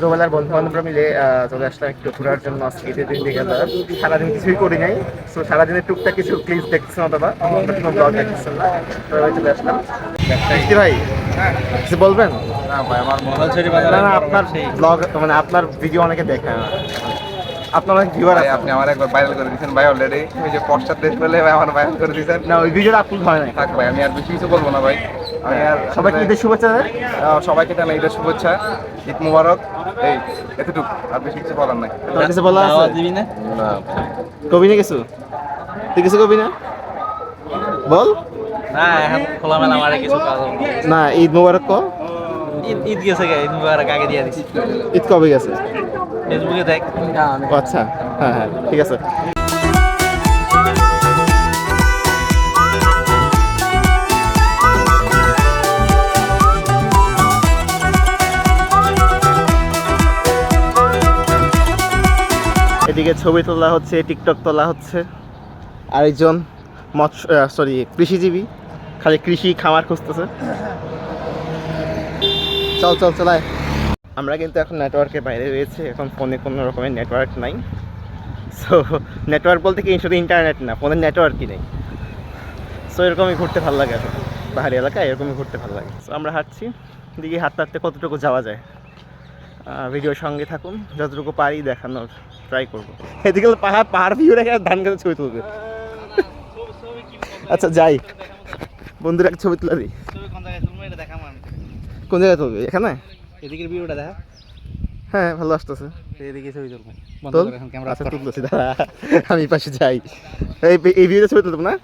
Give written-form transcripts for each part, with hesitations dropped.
ছোটবেলার বন্ধু বান্ধবরা মিলে চলে আসলাম একটু ঘোরার জন্য। আজকে ঈদের দিন থেকে সারাদিন কিছুই করি নাই, তো সারাদিনের টুকটাক কিছু ক্লিপ দেখতেছেন অথবা কোনো ব্লগ দেখতেছেন না, তো চলে আসলাম। ভাই কিছু বলবেন? না ভাই, আমার মোবাইল ছেড়ে না না, আপনার ব্লগ মানে আপনার ভিডিও অনেকে দেখে, আপনার অনেক ভিউয়ার আছে। আপনি আমার একবার ভাইরাল করে দিয়েছেন ভাই অলরেডি। ওই যে পশ্চাৎ দেশ বলে ভাই আমার ভাইরাল করে দিয়েছেন। না, ওই ভিডিওটা আপলোড হয় না। থাক ভাই, আমি আর বেশি কিছু বলবো না ভাই। আমি আর সবাইকে ঈদের শুভেচ্ছা দেন। সবাইকে জানাই ঈদের শুভেচ্ছা, ঈদ মুবারক। এই এতটুকু, আর বেশি কিছু বলার নাই। তোর কিছু বলা আছে? দিবি না? কবি না কিছু? তুই কিছু কবি না? বল না, এখন খোলামেলা আমার কিছু কাজ না। ঈদ মোবারক ক। ঈদ গেছে গে, ঈদ মুবারক আগে দিয়ে দিছি। ঈদ কবে গেছে? ফেসবুকে দেখ। ও আচ্ছা, হ্যাঁ হ্যাঁ ঠিক আছে। এদিকে ছবি তোলা হচ্ছে, টিকটক তোলা হচ্ছে। আরেকজন কৃষিজীবী, খালি কৃষি খামার খুঁজতেছে। চল চল চলায়। আমরা কিন্তু এখন নেটওয়ার্কের বাইরে রয়েছে, এখন ফোনে কোনো রকমের নেটওয়ার্ক নাই। সো নেটওয়ার্ক বলতে কি শুধু ইন্টারনেট না, ফোনের নেটওয়ার্কই নেই। সো এরকমই ঘুরতে ভালো লাগে, আসলে পাহাড়ি এলাকায় এরকমই ঘুরতে ভালো লাগে। সো আমরা হাঁটছি, দেখি হাঁটতে হাঁটতে কতটুকু যাওয়া যায়। ভিডিওর সঙ্গে থাকুন, যতটুকু পারি দেখানোর ট্রাই করবো। এদিকে পাহাড় ভিউ রেখে ধান গাছে ছবি তুলবে। আচ্ছা যাই, বন্ধুরা ছবি তুলে দিই। কোন জায়গায় তুলবো এটা দেখাম আমি। কোন জায়গায় তুলবি? এখানে? এদিকের ভিউটা দেখা। হ্যাঁ ভালো আসতেছে। এদিকে ছবি তুলবো। তোল। আচ্ছা তুলতেছি, দাঁড়া আমি পাশে যাই। এই ভিউতে ছবি তুলবো না?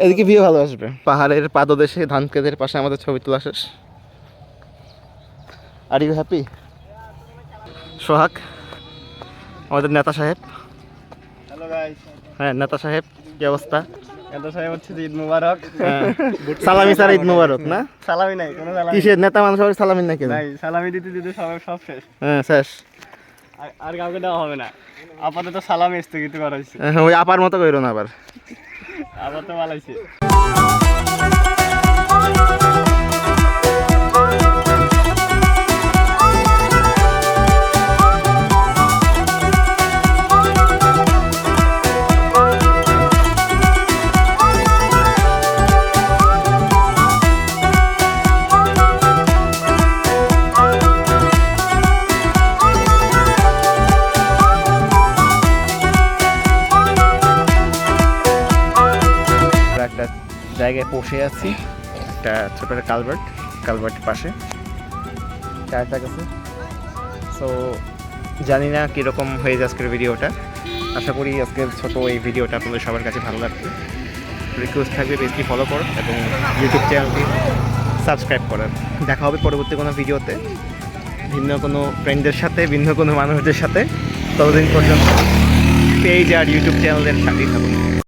এদিকে ভিউ ভালো আসবে। পাহাড়ের পাদদেশে ধান ক্ষেতের পাশে আমাদের ছবি তোলা শেষ। Are you happy? সোহাগ আমাদের নেতা সাহেব। Hello guys. হ্যাঁ নেতা সাহেব, কি অবস্থা? নেতা সাহেব হচ্ছে ঈদ মুবারক। সালামি স্যার, ঈদ মুবারক। না সালামি নাই, কোনো সালামি কিসের নেতা মানুষ হবে সালামি নাকি? নাই, সালামি দিতে দিতে সব শেষ। হ্যাঁ শেষ। আর কাউকে দেওয়া হবে না, আপাতত সালামি স্থগিত করা হয়েছে। ওই আপার মতো কইরো না আবার। আপাতত বালাইছে। একটা জায়গায় বসে আছি, একটা ছোট একটা কালভার্টের পাশে চায়ের কাছে। সো জানি না কীরকম হয়ে যায় আজকের ভিডিওটা। আশা করি আজকের ছোট এই ভিডিওটা আপনাদের সবার কাছে ভালো লাগবে। রিকোয়েস্ট থাকবে পেজটি ফলো করুন এবং ইউটিউব চ্যানেলটি সাবস্ক্রাইব করার। দেখা হবে পরবর্তী কোনো ভিডিওতে, ভিন্ন কোনো ফ্রেন্ডদের সাথে, ভিন্ন কোনো মানুষদের সাথে। ততদিন পর্যন্ত পেজ আর ইউটিউব চ্যানেলের সাথেই থাকুন।